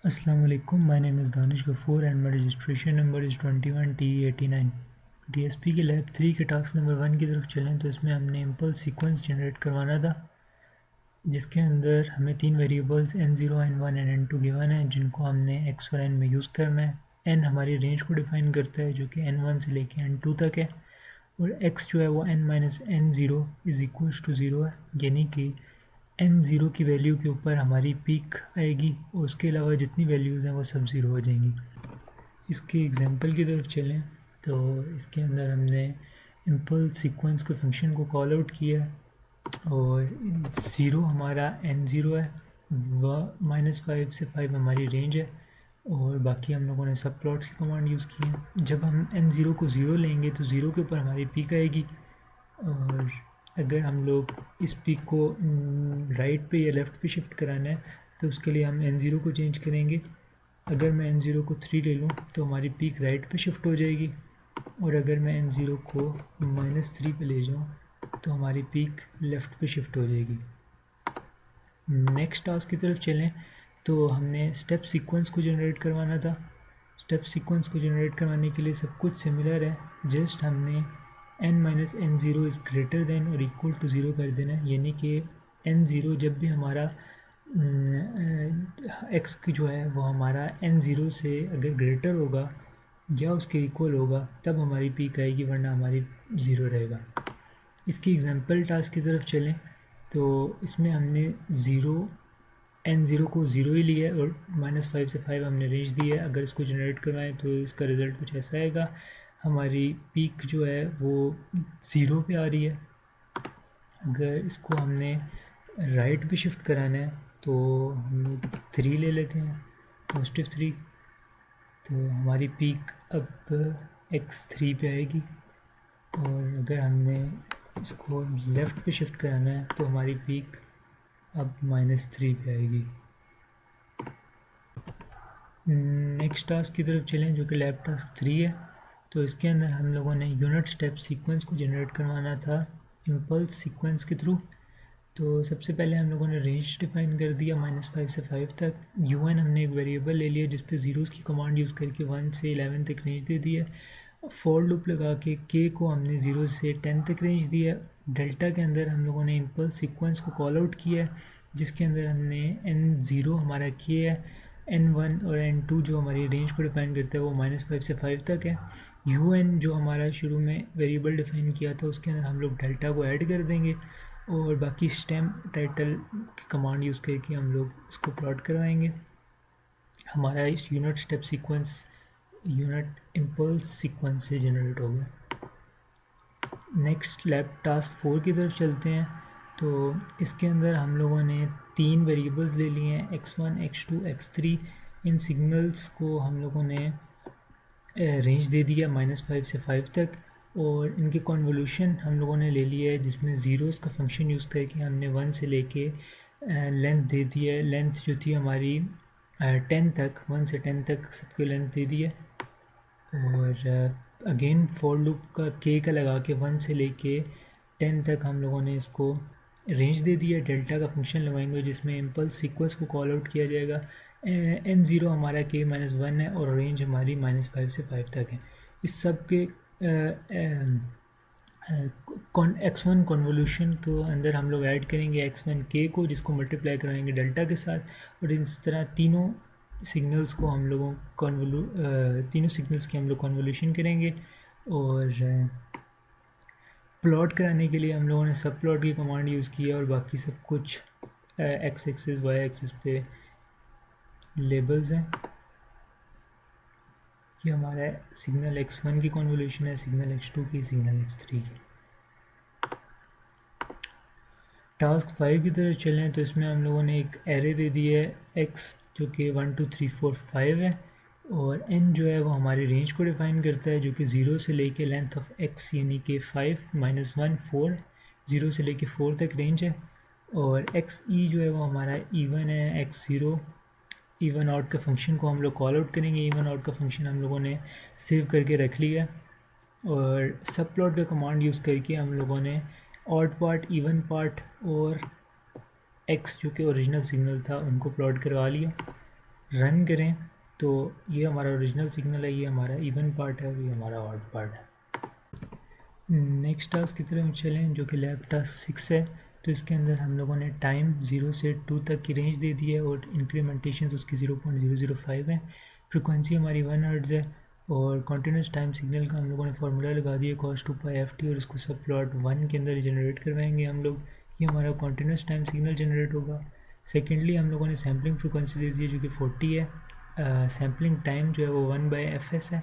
Assalamu alaikum. My name is Danish Ghafoor and my registration number is 21TE89। DSP के lab 3 के task number 1 की तरफ चलें तो इसमें हमने इम्पल्स सीक्वेंस जनरेट करवाना था, जिसके अंदर हमें 3 variables n0, n1 and n2 given है, जिनको हमने x और n में यूज़ करना है। n हमारी रेंज को डिफ़ाइन करता है जो कि n1 से लेके n2 तक है, और x जो है वो n minus n0 is equals to 0 है, यानी कि n0 की वैल्यू के ऊपर हमारी पीक आएगी और उसके अलावा जितनी वैल्यूज़ हैं वो सब ज़ीरो हो जाएंगी। इसके एग्जांपल की तरफ चलें तो इसके अंदर हमने इम्पल्स सीक्वेंस के फंक्शन को कॉल आउट किया और ज़ीरो हमारा n0 है, -5 से 5 हमारी रेंज है, और बाकी हम लोगों ने सब प्लॉट्स की कमांड यूज़ की है। जब हम n0 को ज़ीरो लेंगे तो ज़ीरो के ऊपर हमारी पीक आएगी, और अगर हम लोग इस पीक को राइट पे या लेफ़्ट पे शिफ्ट कराना है तो उसके लिए हम n0 को चेंज करेंगे। अगर मैं n0 को 3 ले लूँ तो हमारी पीक राइट पे शिफ्ट हो जाएगी, और अगर मैं n0 को -3 पे ले जाऊँ तो हमारी पीक लेफ़्ट पे शिफ्ट हो जाएगी। नेक्स्ट टास्क की तरफ चलें तो हमने स्टेप सीक्वेंस को जनरेट करवाना था। स्टेप सीक्वेंस को जनरेट करवाने के लिए सब कुछ सिमिलर है, जस्ट हमने n minus n0 is greater than और इक्वल टू 0 कर देना है, यानी कि n0 जब भी हमारा x की जो है वो हमारा n0 से अगर ग्रेटर होगा या उसके इक्वल होगा तब हमारी पीक आएगी, वरना हमारी ज़ीरो रहेगा। इसकी एग्जांपल टास्क की तरफ चलें तो इसमें हमने n0 को ज़ीरो ही लिया है और -5 से 5 हमने रेंज दी है। अगर इसको जनरेट करवाएं तो इसका रिज़ल्ट कुछ ऐसा आएगा, हमारी पीक जो है वो ज़ीरो पे आ रही है। अगर इसको हमने राइट पे शिफ्ट कराना है तो हम 3 ले लेते हैं, +3, तो हमारी पीक अब x3 पे आएगी। और अगर हमने इसको लेफ़्ट पे शिफ्ट कराना है तो हमारी पीक अब -3 पे आएगी। नेक्स्ट टास्क की तरफ चलें जो कि लैब टास्क 3 है। तो इसके अंदर हम लोगों ने यूनिट स्टेप सीक्वेंस को जनरेट करवाना था इम्पल्स सीक्वेंस के थ्रू। तो सबसे पहले हम लोगों ने रेंज डिफाइन कर दिया -5 से 5 तक। un हमने एक वेरिएबल ले लिया जिस पे ज़ीरोज़ की कमांड यूज़ करके 1 से 11 तक रेंज दे दी है। फॉर लूप लगा के k को हमने 0 से 10 तक रेंज दिया। डेल्टा के अंदर हम लोगों ने इम्पल्स सीक्वेंस को कॉल आउट किया है, जिसके अंदर हमने n0 हमारा k है, n1 और n2 जो हमारी रेंज को डिफाइन करता है वो -5 से 5 तक है। un जो हमारा शुरू में वेरिएबल डिफाइन किया था उसके अंदर हम लोग डेल्टा को ऐड कर देंगे, और बाकी स्टेम टाइटल की कमांड यूज़ करके हम लोग उसको प्लॉट करवाएंगे। हमारा इस unit step sequence unit impulse sequence से जनरेट हो गया। नेक्स्ट लैब टास्क 4 की तरफ चलते हैं। तो इसके अंदर हम लोगों ने 3 वेरिएबल्स ले लिए हैं, x1, x2, x3। इन सिग्नल्स को हम लोगों ने रेंज दे दिया -5 से 5 तक, और इनके कॉन्वोल्यूशन हम लोगों ने ले लिया है जिसमें ज़ीरोज़ का फंक्शन यूज़ करके हमने 1 से लेके लेंथ दे दी है। लेंथ जो थी हमारी 10 तक, 1 से 10 तक सबकी लेंथ दे दी है। और अगेन फॉर लूप का k का लगा के 1 से लेके 10 तक हम लोगों ने इसको रेंज दे दी है। डेल्टा का फंक्शन लगाएंगे जिसमें इम्पल्स सीक्वेंस को कॉल आउट किया जाएगा। n0 हमारा k-1 है और रेंज हमारी -5 से 5 तक है। इस सब के x1 कन्वोल्यूशन को अंदर हम लोग ऐड करेंगे x1 k को, जिसको मल्टीप्लाई कराएंगे डेल्टा के साथ, और इस तरह तीनों सिग्नल्स को हम लोगों तीनों सिग्नल्स की हम लोग कन्वोल्यूशन करेंगे। और प्लॉट कराने के लिए हम लोगों ने सब प्लॉट की कमांड यूज़ की है, और बाकी सब कुछ एक्स एक्सिस वाई एक्सिस पे लेबल्स हैं। ये हमारा सिग्नल x1 की कन्वोल्यूशन है, सिग्नल x2 की, सिग्नल x3 की। टास्क 5 की तरफ चलें तो इसमें हम लोगों ने एक एरे दे दी है x जो कि 1 2 3 4 5 है, और n जो है वो हमारी रेंज को डिफ़ाइन करता है जो कि 0 से लेके लेंथ ऑफ x यानी कि 5 -1 4, 0 से लेके 4 तक रेंज है। और x e जो है वो हमारा इवन है, x0 इवन आउट का फंक्शन को हम लोग कॉल आउट करेंगे। इवन आउट का फंक्शन हम लोगों ने सेव करके रख लिया, और सब प्लॉट का कमांड यूज़ करके हम लोगों ने ऑड पार्ट, इवन पार्ट और x जो कि ओरिजिनल सिग्नल था उनको प्लॉट करवा लिया। रन करें तो ये हमारा ओरिजिनल सिग्नल है, ये हमारा इवन पार्ट है और ये हमारा ऑड पार्ट है। नेक्स्ट टास्क की तरफ चलें जो कि लैब टास्क 6 है। तो इसके अंदर हम लोगों ने टाइम 0 से 2 तक की रेंज दे दी है और इंक्रीमेंटेशन उसकी 0.005 है। फ्रिक्वेंसी हमारी 1 हर्ट्ज़ है और कॉन्टीन्यूस टाइम सिग्नल का हम लोगों ने फार्मूला लगा दिया cos 2π/ft और इसको सब प्लॉट 1 के अंदर जनरेट करवाएंगे हम लोग। ये हमारा कॉन्टीन्यूस टाइम सिग्नल जनरेट होगा। सेकेंडली हम लोगों ने सैम्पलिंग फ्रिक्वेंसी दे दी है जो कि 40 है। सैम्पलिंग टाइम जो है वो 1/fs है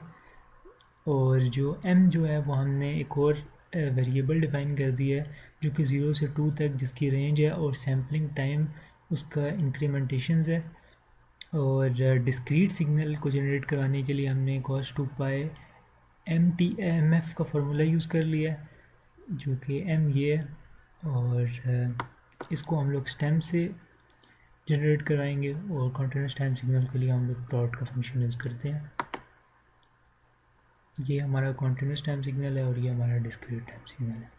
और जो m जो है वो हमने एक और वेरिएबल डिफ़ाइन कर दिया है जो कि 0 से 2 तक जिसकी रेंज है और सैम्पलिंग टाइम उसका इंक्रीमेंटेशंस है। और डिस्क्रीट सिग्नल को जनरेट कराने के लिए हमने cos 2π/mf का फार्मूला यूज़ कर लिया है जो कि m ये है और इसको हम लोग स्टेम से जनरेट कराएंगे और कंटिन्यूस टाइम सिग्नल के लिए हम लोग प्लॉट का फंक्शन यूज़ करते हैं। ये हमारा कंटिन्यूस टाइम सिग्नल है और ये हमारा डिस्क्रीट टाइम सिग्नल है।